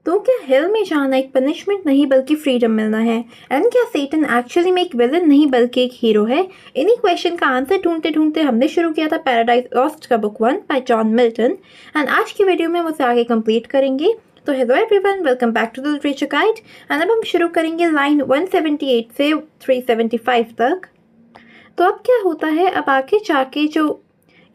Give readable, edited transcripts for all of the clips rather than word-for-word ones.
तो क्या हेल में जाना एक पनिशमेंट नहीं बल्कि फ्रीडम मिलना है? एंड क्या सेटन एक्चुअली में एक विलन नहीं बल्कि एक हीरो है? इन्हीं क्वेश्चन का आंसर ढूंढते ढूंढते हमने शुरू किया था पैराडाइज लॉस्ट का book 1 bye John Milton. And आज की वीडियो में हम उसे आगे कंप्लीट करेंगे। तो hello everyone, welcome back to the literature guide. And अब हम शुरू करेंगे लाइन 178 से 375 तक। तो अब क्या होता है, अब आगे जाके जो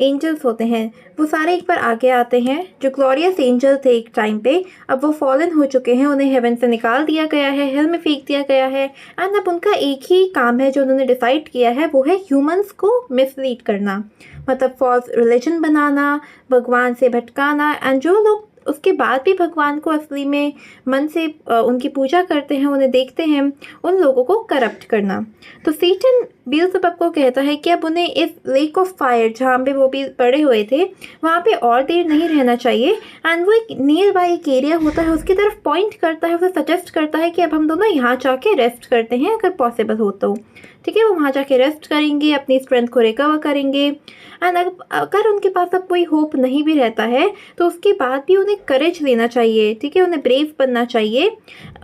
एंजल्स होते हैं वो सारे एक बार आगे आते हैं। जो ग्लोरियस एंजल थे एक टाइम पे, अब वो फॉलन हो चुके हैं, उन्हें हेवन से निकाल दिया गया है, हेल में फेंक दिया गया है। एंड अब उनका एक ही काम है जो उन्होंने डिसाइड किया है, वो है ह्यूमंस को मिसलीड करना, मतलब फॉल्स रिलीजन बनाना, भगवान से भटकाना। एंड जो लोग उसके बाद भी भगवान को असली में मन से उनकी पूजा करते हैं, उन्हें देखते हैं, उन लोगों को करप्ट करना। तो सेटन बेलज़ेबुब को कहता है कि अब उन्हें इस लेक ऑफ फायर जहाँ पे वो भी पड़े हुए थे वहाँ पे और देर नहीं रहना चाहिए। एंड वो एक नियर बाय एक एरिया होता है, उसकी तरफ पॉइंट करता है, उसे सजेस्ट करता है कि अब हम दोनों यहाँ जाके रेस्ट करते हैं अगर पॉसिबल हो तो। ठीक है, वो वहाँ जाके रेस्ट करेंगे, अपनी स्ट्रेंथ को रिकवर करेंगे। एंड अगर उनके पास अब कोई होप नहीं भी रहता है तो उसके बाद भी उन्हें करेज लेना चाहिए। ठीक है, उन्हें ब्रेव बनना चाहिए,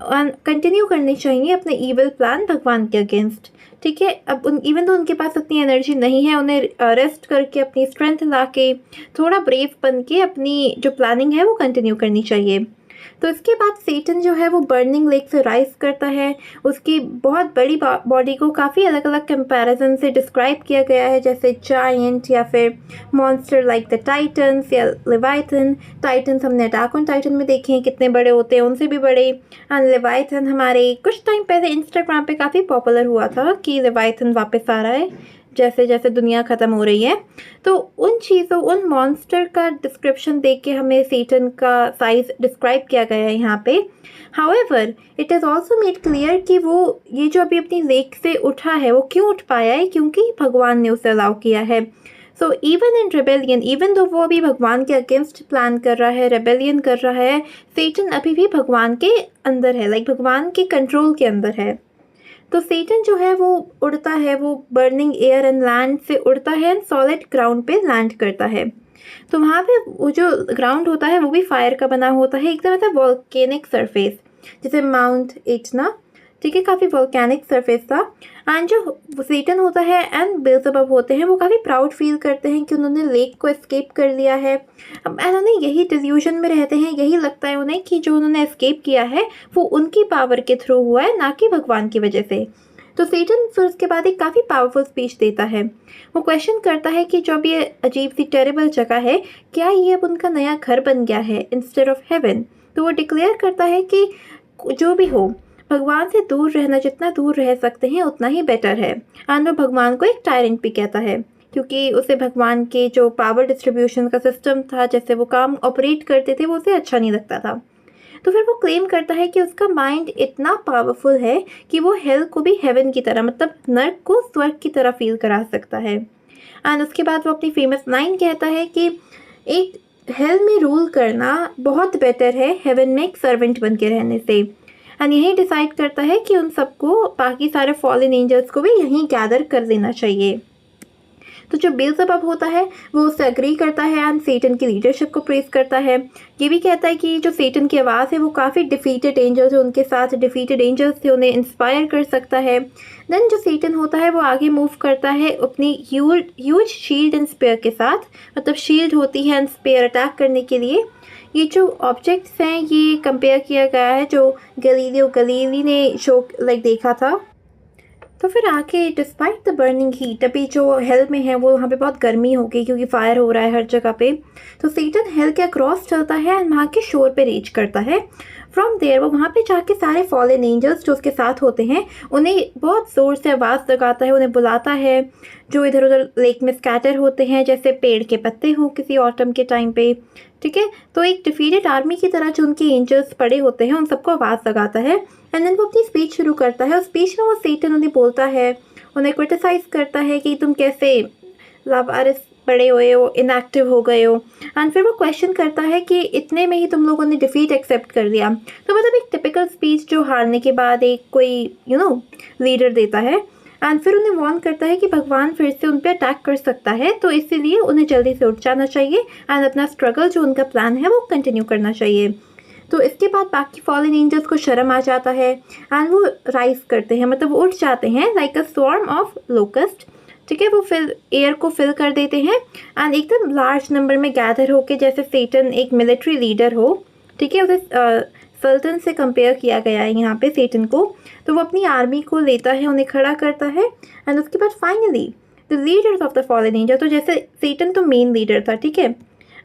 कंटिन्यू करनी चाहिए अपने ईविल प्लान भगवान के अगेंस्ट। ठीक है, अब इवन तो उनके पास उतनी एनर्जी नहीं है, उन्हें रेस्ट करके अपनी स्ट्रेंथ ला के थोड़ा ब्रेव बन के अपनी जो प्लानिंग है वो कंटिन्यू करनी चाहिए। तो इसके बाद सेटन जो है वो बर्निंग लेक से राइज करता है। उसकी बहुत बड़ी बॉडी को काफ़ी अलग अलग कंपैरिजन से डिस्क्राइब किया गया है, जैसे जायंट या फिर मॉन्स्टर लाइक द टाइटन्स या लेवाइथन। टाइटन्स हमने अटैक ऑन टाइटन में देखे हैं कितने बड़े होते हैं, उनसे भी बड़े। एंड लेवाइथन हमारे कुछ टाइम पहले इंस्टाग्राम पे काफ़ी पॉपुलर हुआ था कि लेवाइथन वापस आ रहा है जैसे जैसे दुनिया ख़त्म हो रही है। तो उन चीज़ों, उन मॉन्स्टर का डिस्क्रिप्शन देख के हमें सेटन का साइज़ डिस्क्राइब किया गया है यहाँ पे। However it is also made clear कि वो ये जो अभी अपनी लेक से उठा है वो क्यों उठ पाया है, क्योंकि भगवान ने उसे अलाउ किया है। So even in rebellion, even though वो अभी भगवान के अगेंस्ट प्लान कर रहा है, रेबेलियन कर रहा है, सेटन अभी भी भगवान के अंदर है, लाइक भगवान के कंट्रोल के अंदर है। तो सेटन जो है वो उड़ता है, वो बर्निंग एयर एंड लैंड से उड़ता है एंड सॉलिड ग्राउंड पे लैंड करता है। तो वहाँ पे वो जो ग्राउंड होता है वो भी फायर का बना होता है, एकदम ऐसा वॉल्केनिक सरफेस, जैसे माउंट एटना। ठीक है, काफ़ी वॉल्केनिक सरफेस था। एंड जो सेटन होता है एंड बेलज़ेबुब होते हैं वो काफ़ी प्राउड फील करते हैं कि उन्होंने लेक को एस्केप कर लिया है। अब उन्हें यही डिल्यूजन में रहते हैं, यही लगता है उन्हें कि जो उन्होंने एस्केप किया है वो उनकी पावर के थ्रू हुआ है, ना कि भगवान की वजह से। तो सेटन फिर उसके बाद एक काफ़ी पावरफुल स्पीच देता है। वो क्वेश्चन करता है कि जो अब ये अजीब सी टेरेबल जगह है, क्या ये अब उनका नया घर बन गया है इंस्टेड ऑफ हेवन। तो वो डिक्लेयर करता है कि जो भी हो, भगवान से दूर रहना, जितना दूर रह सकते हैं उतना ही बेटर है। एंड वो भगवान को एक टायरेंट भी कहता है, क्योंकि उसे भगवान के जो पावर डिस्ट्रीब्यूशन का सिस्टम था, जैसे वो काम ऑपरेट करते थे, वो उसे अच्छा नहीं लगता था। तो फिर वो क्लेम करता है कि उसका माइंड इतना पावरफुल है कि वो हेल को भी हेवन की तरह, मतलब नर्क को स्वर्ग की तरह फील करा सकता है। एंड उसके बाद वो अपनी फेमस लाइन कहता है कि एक हेल में रूल करना बहुत बेटर है हेवन में एक सर्वेंट बन के रहने से। एंड यही डिसाइड करता है कि उन सबको, बाकी सारे फॉलन एंजल्स को भी यहीं गैदर कर लेना चाहिए। तो जो बेलज़ेबुब होता है वो उससे एग्री करता है एंड सेटन की लीडरशिप को प्रेज करता है। ये भी कहता है कि जो सेटन की आवाज़ है वो काफ़ी डिफीटेड एंजल्स, जो उनके साथ डिफीटेड एंजल्स थे, उन्हें इंस्पायर कर सकता है। देन जो सेटन होता है वो आगे मूव करता है अपनी ह्यूज शील्ड एंड स्पेयर के साथ, मतलब शील्ड होती है एंड स्पेयर अटैक करने के लिए। ये जो ऑब्जेक्ट्स हैं ये कंपेयर किया गया है जो गैलीलियो गलीली ने शो देखा था। तो फिर आके डिस्पाइट द बर्निंग हीट, अभी जो हेल में है वो वहाँ पे बहुत गर्मी हो गई क्योंकि फायर हो रहा है हर जगह पे। तो सेटन हेल के अक्रॉस चलता है एंड वहाँ के शोर पे रीच करता है। फ्रॉम देयर वो वहाँ पे जाके सारे फॉलन एंजल्स जो उसके साथ होते हैं उन्हें बहुत ज़ोर से आवाज़ लगाता है, उन्हें बुलाता है, जो इधर उधर लेक में स्कैटर होते हैं जैसे पेड़ के पत्ते हों किसी ऑटम के टाइम पे। ठीक है, तो एक डिफीटेड आर्मी की तरह जो उनके एंजल्स पड़े होते हैं उन सबको आवाज़ लगाता है। एंड देन वो अपनी स्पीच शुरू करता है। और स्पीच में वो सेटन उन्हें बोलता है, उन्हें क्रिटिसाइज़ करता है कि तुम कैसे लावारिस पड़े हुए हो, इनएक्टिव हो गए हो। एंड फिर वो क्वेश्चन करता है कि इतने में ही तुम लोगों ने डिफीट एक्सेप्ट कर लिया। तो मतलब एक टिपिकल स्पीच जो हारने के बाद एक कोई लीडर देता है। एंड फिर उन्हें वार्न करता है कि भगवान फिर से उन पर अटैक कर सकता है, तो इसीलिए उन्हें जल्दी से उठ जाना चाहिए एंड अपना स्ट्रगल जो उनका प्लान है वो कंटिन्यू करना चाहिए। तो इसके बाद बाकी फॉलन एंजल्स को शर्म आ जाता है एंड वो राइज करते हैं, मतलब वो उठ जाते हैं like a swarm of locust. ठीक है, वो फिल एयर को फिल कर देते हैं एंड एकदम लार्ज नंबर में गैदर होके, जैसे सेटन एक मिलिट्री लीडर हो। ठीक है, उसे सल्तन से कंपेयर किया गया है यहाँ पे सेटन को। तो वो अपनी आर्मी को लेता है, उन्हें खड़ा करता है एंड उसके बाद finally the leaders of the fallen angel. तो जैसे सेटन तो मेन लीडर था, ठीक है,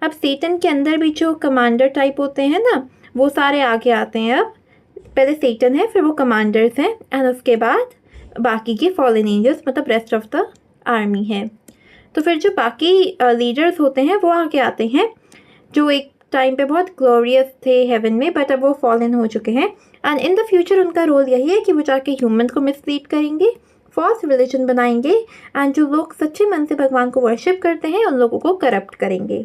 अब सेटन के अंदर भी जो कमांडर टाइप होते हैं ना, वो सारे आगे आते हैं। अब पहले सेटन है, फिर वो कमांडर्स हैं एंड उसके बाद बाकी के फॉलन एंजल्स, मतलब रेस्ट ऑफ द आर्मी है। तो फिर जो बाकी लीडर्स होते हैं वो आगे आते हैं, जो एक टाइम पे बहुत ग्लोरियस थे हेवन में, बट अब वो फॉलन हो चुके हैं एंड इन द फ्यूचर उनका रोल यही है कि वो जाके ह्यूमन को मिसलीड करेंगे, फॉल्स रिलीजन बनाएंगे एंड जो लोग सच्चे मन से भगवान को वर्शिप करते हैं उन लोगों को करप्ट करेंगे।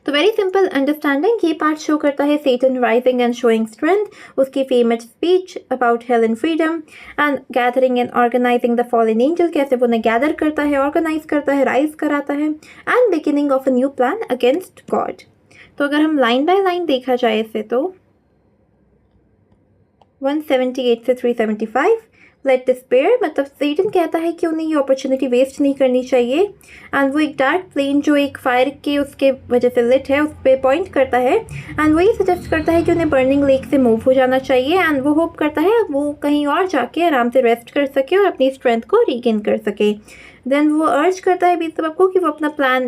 तो वेरी सिंपल अंडरस्टैंडिंग, ये पार्ट शो करता है Satan rising and showing strength, उसकी famous speech about hell and freedom and gathering and organising the fallen angel, कैसे वो उन्हें गैदर करता है, ऑर्गेनाइज करता है, राइज कराता है and beginning of a new plan against God. तो अगर हम लाइन बाय लाइन देखा जाए इसे तो 178 से 375 लेट डिस्पेयर, मतलब सेटन कहता है कि उन्हें ये अपॉर्चुनिटी वेस्ट नहीं करनी चाहिए एंड वो एक डार्क प्लेन जो एक फायर के उसके वजह से लिट है उस पर पॉइंट करता है एंड वही सजेस्ट करता है कि उन्हें बर्निंग लेक से मूव हो जाना चाहिए एंड वो होप करता है वो कहीं और जाके आराम से रेस्ट कर सके और अपनी स्ट्रेंथ को रीगेन कर सके। देन वो अर्ज करता है बीस सबको कि वो अपना प्लान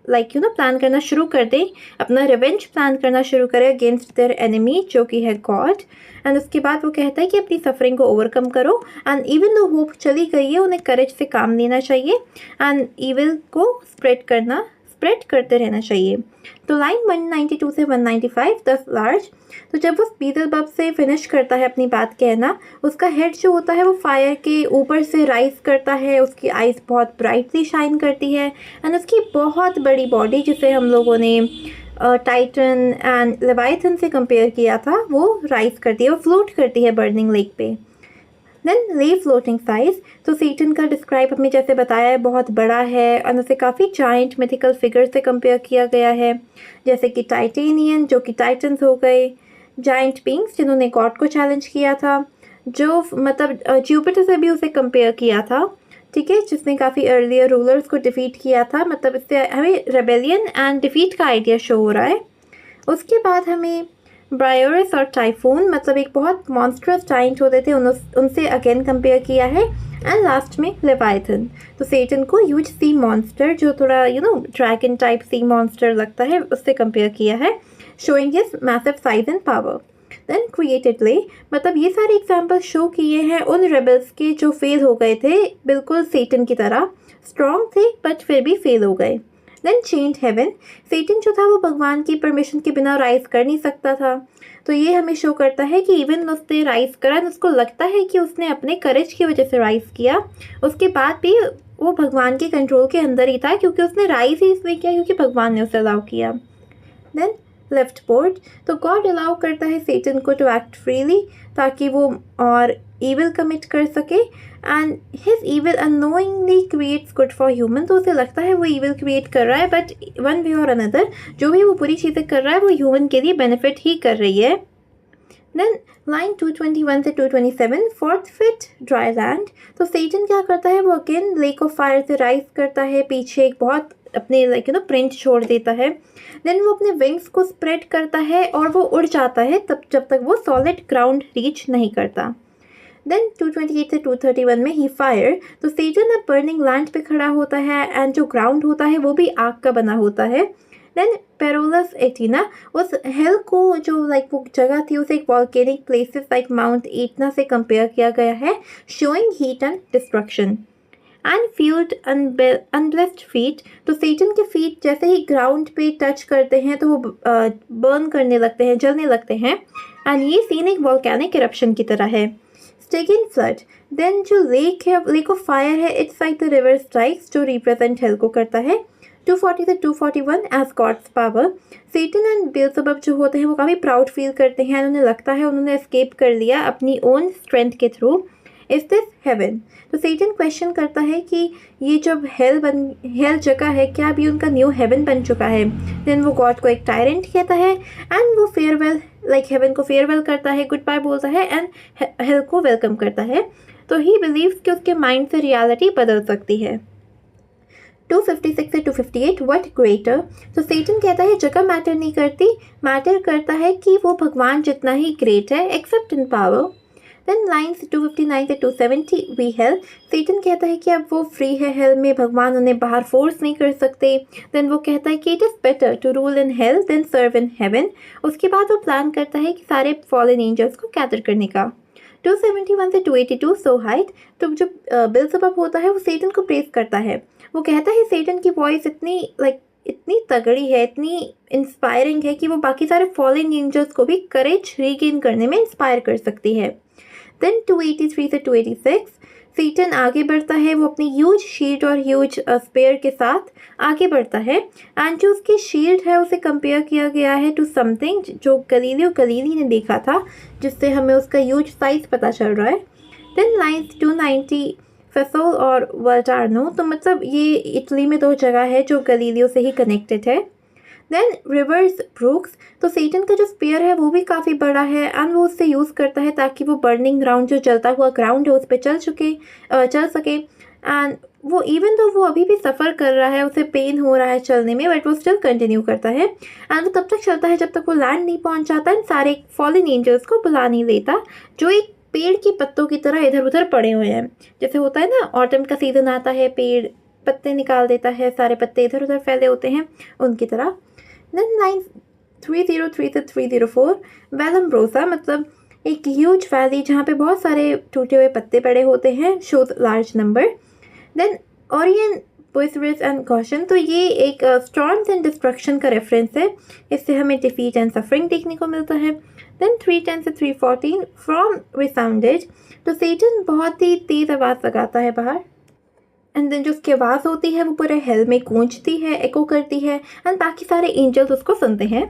प्लान करना शुरू कर दे, अपना रिवेंज प्लान करना शुरू करे अगेंस्ट देयर एनिमी जो कि है गॉड। एंड उसके बाद वो कहता है कि अपनी सफरिंग को ओवरकम करो एंड इवन दो होप चली गई है उन्हें करेज से काम लेना चाहिए एंड इविल को स्प्रेड करते रहना चाहिए। तो लाइन 192 से 195 10 लार्ज, तो जब वो बीजलबब से फिनिश करता है अपनी बात कहना, उसका हेड जो होता है वो फायर के ऊपर से राइज करता है, उसकी आइज़ बहुत ब्राइटली शाइन करती है एंड उसकी बहुत बड़ी बॉडी जिसे हम लोगों ने टाइटन एंड लेवाइथन से कंपेयर किया था वो राइज करती है, वो फ्लोट करती है बर्निंग लेक पे। देन ले फ्लोटिंग साइज, तो सेटन का डिस्क्राइब हमें जैसे बताया है बहुत बड़ा है और उसे काफ़ी जाइंट मिथिकल फिगर से कंपेयर किया गया है, जैसे कि टाइटेनियन जो कि टाइटन्स हो गए, जाइंट बींग्स जिन्होंने गॉड को चैलेंज किया था, जो मतलब जुपिटर से भी उसे कंपेयर किया था, ठीक है, जिसने काफ़ी अर्लियर रूलर्स को डिफीट किया था, मतलब इससे हमें रेबेलियन एंड डिफीट का आइडिया शो हो रहा है। उसके बाद हमें ब्रायोरस और टाइफून, मतलब एक बहुत मॉन्स्ट्रस जाइंट होते थे, उनसे अगेन कंपेयर किया है एंड लास्ट में लेवाइथन। तो सेटन को ह्यूज सी मॉन्स्टर जो थोड़ा ड्रैगन टाइप सी मॉन्स्टर लगता है उससे कंपेयर किया है, showing his massive size and power. Then क्रिएटेडली, मतलब ये सारे एग्जाम्पल शो किए हैं उन रेबल्स के जो फेल हो गए थे, बिल्कुल सेटन की तरह स्ट्रॉन्ग थे बट फिर भी फेल हो गए। देन चेंज हेवन, सेटन जो था वो भगवान की परमिशन के बिना राइज कर नहीं सकता था, तो ये हमें शो करता है कि इवन उसने राइज करा, उसको लगता है कि उसने अपने करेज की वजह से राइज किया, उसके बाद भी वो भगवान के कंट्रोल के अंदर ही था क्योंकि उसने राइज ही इसलिए किया क्योंकि भगवान ने उसे अलाउ किया। देन लेफ्ट बोर्ड, तो गॉड अलाउ करता है सेटन को टू एक्ट फ्रीली ताकि वो और ईविल कमिट कर सके and his evil unknowingly creates good for human, तो उसे लगता है वो ईविल क्रिएट कर रहा है बट वन वे और अनदर जो भी वो बुरी चीज़ें कर रहा है वो ह्यूमन के लिए बेनिफिट ही कर रही है। देन लाइन 221 से 227 फोर्थ फिट ड्राई लैंड, तो सेटन क्या करता है वो अगेन लेक ऑफ फायर से राइज करता है, पीछे एक बहुत अपने प्रिंट छोड़ देता है। देन वो अपने विंग्स को स्प्रेड करता है और वो उड़ जाता है तब जब तक वो सॉलिड ग्राउंड रीच नहीं करता। देन 228 से 231 में ही फायर, तो सेटन अब बर्निंग लैंड पे खड़ा होता है एंड जो ग्राउंड होता है वो भी आग का बना होता है। देन पेरोलस एटिना, उस हेल को जो वो जगह थी उसे एक volcanic places like Mount Etna से कंपेयर किया गया है, showing heat and destruction. And field unblessed feet, तो सेटन के फीट जैसे ही ग्राउंड पे टच करते हैं तो वो बर्न करने लगते हैं, जलने लगते हैं एंड ये सीन एक वॉल्केनिक इरप्शन की तरह है। स्टेगिन फ्लड, देन जो लेक है, लेक ऑफ फायर है, it's like the river strikes जो रिप्रेजेंट हेल को करता है। 240 से 241 as God's power, Satan and Beelzebub जो होते हैं वो काफ़ी प्राउड फील करते हैं, उन्हें लगता है उन्होंने एस्केप कर लिया अपनी ओन स्ट्रेंथ के थ्रू इज दिस हेवन। तो सेटन क्वेश्चन करता है कि ये जब हेल जगह है, क्या अभी उनका न्यू हेवन बन चुका है। देन वो गॉड को एक टायरेंट कहता है एंड वो फेयरवेल हेवन को फेयरवेल करता है, गुड बाय बोलता है एंड हेल को वेलकम करता है। तो ही बिलीव्स कि उसके माइंड से रियलिटी बदल सकती है। 256 से 258 व्हाट ग्रेटर। तो सेटन कहता है जगह मैटर नहीं करती, मैटर करता है कि वो भगवान जितना ही ग्रेट है except in power. Then lines 259 से 270 वी हेल। सेटन कहता है कि अब वो फ्री है हेल में, भगवान उन्हें बाहर फोर्स नहीं कर सकते। देन वो कहता है कि it is better to rule in hell than serve in heaven. उसके बाद वो प्लान करता है कि सारे फॉलन एंजल्स को गैदर करने का। 271 से 282 सो हाइट। तो जो बिल्जेबब होता है वो सेटन को प्रेस करता है। वो कहता है सेटन की वॉइस इतनी तगड़ी है, इतनी इंस्पायरिंग है कि वो बाकी सारे फॉलन एंजल्स को भी करेज रीगेन करने में इंस्पायर कर सकती है। देन 283 से 286 सेटन आगे बढ़ता है, वो अपनी ह्यूज शील्ड और ह्यूज स्पेयर के साथ आगे बढ़ता है एंड जो उसकी शील्ड है उसे कंपेयर किया गया है टू समथिंग जो गलीलियो गलीली ने देखा था, जिससे हमें उसका ह्यूज साइज पता चल रहा है। देन लाइन्स 290 फेसोल और वर्टार्नो। तो मतलब ये इटली में 2 जगह है जो गलीलियो से ही कनेक्टेड है। Then rivers brooks. तो सेटन का जो स्पेयर है वो भी काफ़ी बड़ा है एंड वो उससे यूज़ करता है ताकि वो बर्निंग ग्राउंड जो जलता हुआ ग्राउंड है उस पर चल सके एंड वो इवन तो वो अभी भी सफ़र कर रहा है, उसे पेन हो रहा है चलने में, बट वो स्टिल कंटिन्यू करता है एंड वो तब तक चलता है जब तक वो लैंड नहीं पहुंच जाता एंड सारे फॉलन एंजल्स को बुला नहीं लेता जो एक पेड़ के पत्तों की तरह इधर उधर पड़े हुए हैं। जैसे होता है ना, ऑटम का सीज़न आता है, पेड़ पत्ते निकाल देता है, सारे पत्ते इधर उधर फैले होते हैं, उनकी तरह। देन लाइन 303 से 304 वेलम्ब्रोसा, मतलब एक ह्यूज वैली जहाँ पे बहुत सारे टूटे हुए पत्ते पड़े होते हैं, shows large number. Then Orion Busiris and Goshen. तो ये एक स्टॉर्म्स एंड डिस्ट्रक्शन का रेफरेंस है, इससे हमें डिफीट एंड सफरिंग देखने को मिलता है। देन 310 से 314 फ्रॉम रिसाउंडेड। तो सेटन बहुत ही तेज़ आवाज़ लगाता है बाहर एंड देन जो उसकी आवाज़ होती है वो पूरे हेल में गूंजती है, एको करती है एंड बाकी सारे एंजल्स उसको सुनते हैं।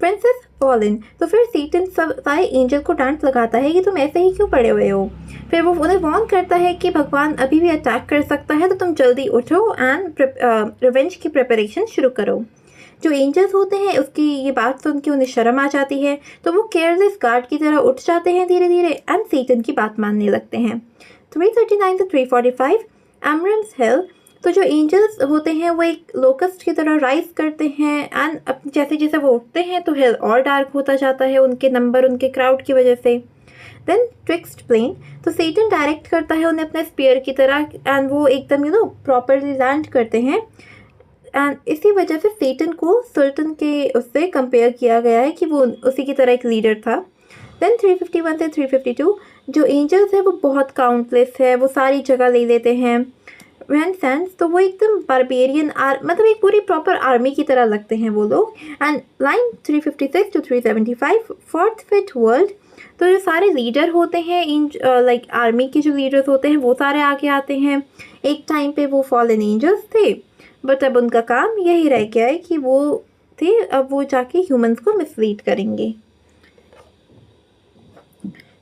Princess fallen. तो फिर सेटन सब सारे एंजल को डांट लगाता है कि तुम ऐसे ही क्यों पड़े हुए हो। फिर वो उन्हें वॉर्न करता है कि भगवान अभी भी अटैक कर सकता है, तो तुम जल्दी उठो एंड रिवेंज की प्रिपरेशन शुरू करो। जो एंजल्स होते हैं उसकी ये बात सुन के उन्हें शर्म आ जाती है, तो वो केयरलेस गार्ड की तरह उठ जाते हैं धीरे धीरे एंड सेटन की बात मानने लगते हैं। 339 से 345 एमरम्स हेल। तो जो एंजल्स होते हैं वो एक लोकस्ट की तरह राइज करते हैं एंड जैसे जैसे वो उठते हैं तो हेल और डार्क होता जाता है, उनके नंबर उनके क्राउड की वजह से। Then twixt plain. तो सेटन डायरेक्ट करता है उन्हें अपने स्पीयर की तरह एंड वो एकदम प्रॉपरली लैंड करते हैं एंड इसी वजह से सेटन को सुल्तान के उससे कंपेयर किया गया है कि वो उसी की तरह एक लीडर था। देन 351 से 352 जो एंजल्स है वो बहुत काउंटलेस है, वो सारी जगह ले लेते हैं। रेनेसेंस। तो वो एकदम बारबेरियन मतलब एक पूरी प्रॉपर आर्मी की तरह लगते हैं वो लोग। And line 356 to 375 fourth fifth world. तो जो सारे लीडर होते हैं इन आर्मी के जो लीडर्स होते हैं वो सारे आगे आते हैं। एक टाइम पे वो फॉलन एंजल्स थे बट अब उनका काम यही रह गया है कि वो थे, अब वो जाके ह्यूमंस को मिसलीड करेंगे।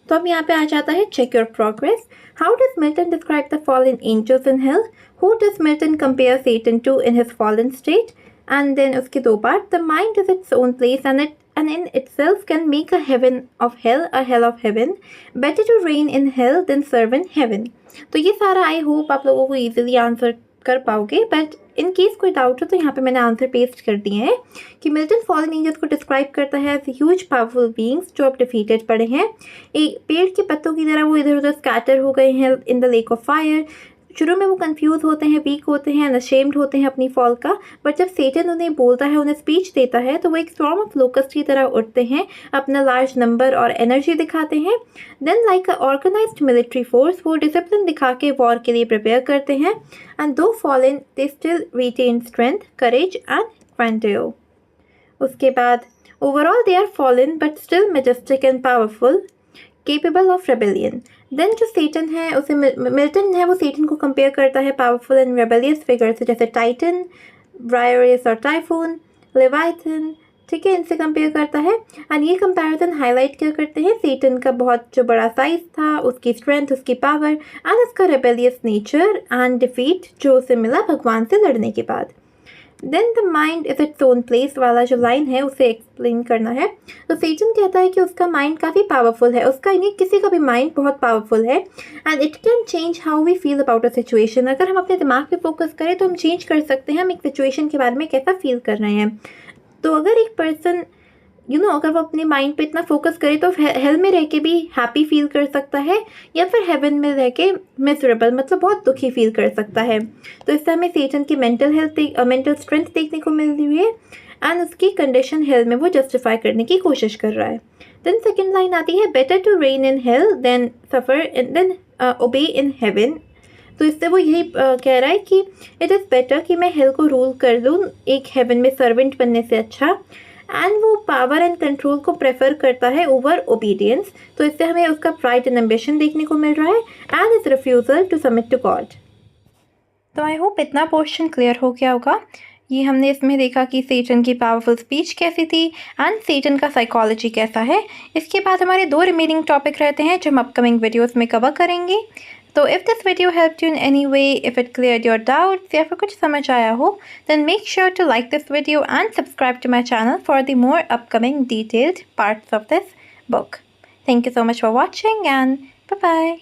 तो अब यहाँ पे आ जाता है check your progress. How does Milton describe the fallen angels in hell? Who does Milton compare Satan to in his fallen state? And then उसके 2 part. The mind is its own place and in itself can make a heaven of hell a hell of heaven. Better to reign in hell than serve in heaven. तो ये सारा I hope आप लोगों को easily answer कर पाओगे, but in case कोई doubt हो तो यहाँ पे मैंने आंसर पेस्ट कर दिए हैं कि मिल्टन फॉलन एंजल्स को डिस्क्राइब करता है एज ह्यूज पावरफुल बीइंग्स जो अब डिफीटेड पड़े हैं। एक पेड़ के पत्तों की तरह वो इधर उधर स्कैटर हो गए हैं in the lake of fire. शुरू में वो कंफ्यूज होते हैं, वीक होते हैं, अनअशेम्ड होते हैं अपनी फॉल का, बट जब सेटन उन्हें बोलता है, उन्हें स्पीच देता है, तो वो एक स्टॉर्म ऑफ लोकस्ट की तरह उठते हैं, अपना लार्ज नंबर और एनर्जी दिखाते हैं। Then like a organised military force वो डिसिप्लिन दिखा के वॉर के लिए प्रिपेयर करते हैं and though fallen they still retain strength, courage and grandeur. उसके बाद overall they are fallen but still majestic and powerful, capable of rebellion. Then जो सेटन है उसे मिल्टन है वो सेटन को कंपेयर करता है पावरफुल एंड रेबेलियस फिगर से, जैसे टाइटन, ब्रायरियस और टाइफून, लेवाइथन, ठीक है, इनसे कंपेयर करता है। एंड ये कंपैरिजन हाईलाइट क्या करते हैं, सेटन का बहुत जो बड़ा साइज था, उसकी स्ट्रेंथ, उसकी पावर एंड उसका रेबेलियस नेचर एंड डिफीट जो उसे मिला भगवान से लड़ने के बाद। Then the mind is its own place वाला जो लाइन है उसे एक्सप्लेन करना है। तो सेटन कहता है कि उसका माइंड काफ़ी पावरफुल है, उसका नहीं किसी का भी माइंड बहुत पावरफुल है and it can change how we feel about a situation. अगर हम अपने दिमाग पे फोकस करें तो हम चेंज कर सकते हैं हम एक सिचुएशन के बारे में कैसा फील कर रहे हैं। तो अगर एक पर्सन अगर वो अपने माइंड पे इतना फोकस करे तो हेल में रह के भी हैप्पी फील कर सकता है या फिर हेवन में रह के मिजरेबल मतलब बहुत दुखी फील कर सकता है। तो इससे हमें सेटन की मेंटल स्ट्रेंथ देखने को मिल रही है एंड उसकी कंडीशन हेल में वो जस्टिफाई करने की कोशिश कर रहा है। देन सेकेंड लाइन आती है, better to reign in hell than suffer than obey in haven. तो इससे वो यही कह रहा है कि इट इज़ बेटर कि मैं हेल को रूल कर लूँ एक हेवन में सर्वेंट बनने से अच्छा। एंड वो पावर एंड कंट्रोल को प्रेफर करता है ओवर ओबीडियंस। तो इससे हमें उसका प्राइड एंड एम्बिशन देखने को मिल रहा है and is refusal to submit to God. तो आई होप इतना पोर्शन क्लियर हो गया होगा। ये हमने इसमें देखा कि सेटन की पावरफुल स्पीच कैसी थी एंड सेटन का साइकोलॉजी कैसा है। इसके बाद हमारे 2 रिमेनिंग टॉपिक रहते हैं जो हम अपकमिंग वीडियोस में कवर करेंगे। तो if this video helped you in any way, if it cleared your doubts या फिर कुछ समझ आया हो, then make sure to like this video and subscribe to my channel for the more upcoming detailed parts of this book. Thank you so much for watching and bye bye.